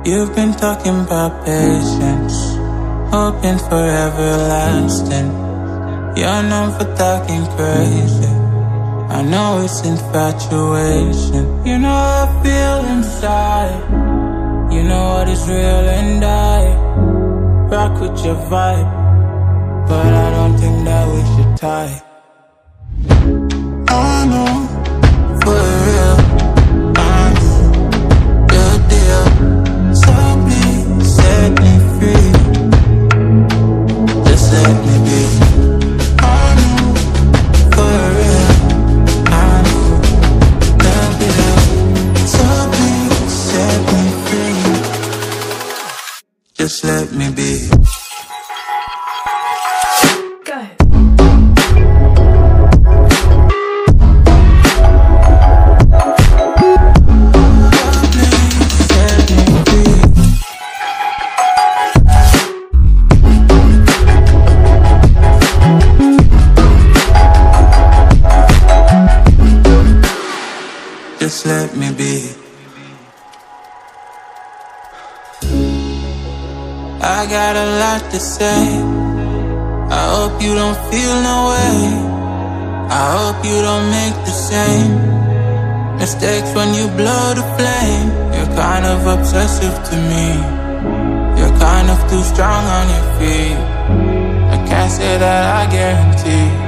You've been talking about patience, hoping for everlasting. You're known for talking crazy. I know it's infatuation. You know how I feel inside. You know what is real and I rock with your vibe, but I don't think that we should tie. I know, for real, I know, your deal. So please set me free. Just let me be. I know, for real, I know, the deal. So please set me free. Just let me be. Just let me be. I got a lot to say. I hope you don't feel no way. I hope you don't make the same mistakes when you blow the flame. You're kind of obsessive to me. You're kind of too strong on your feet. I can't say that I guarantee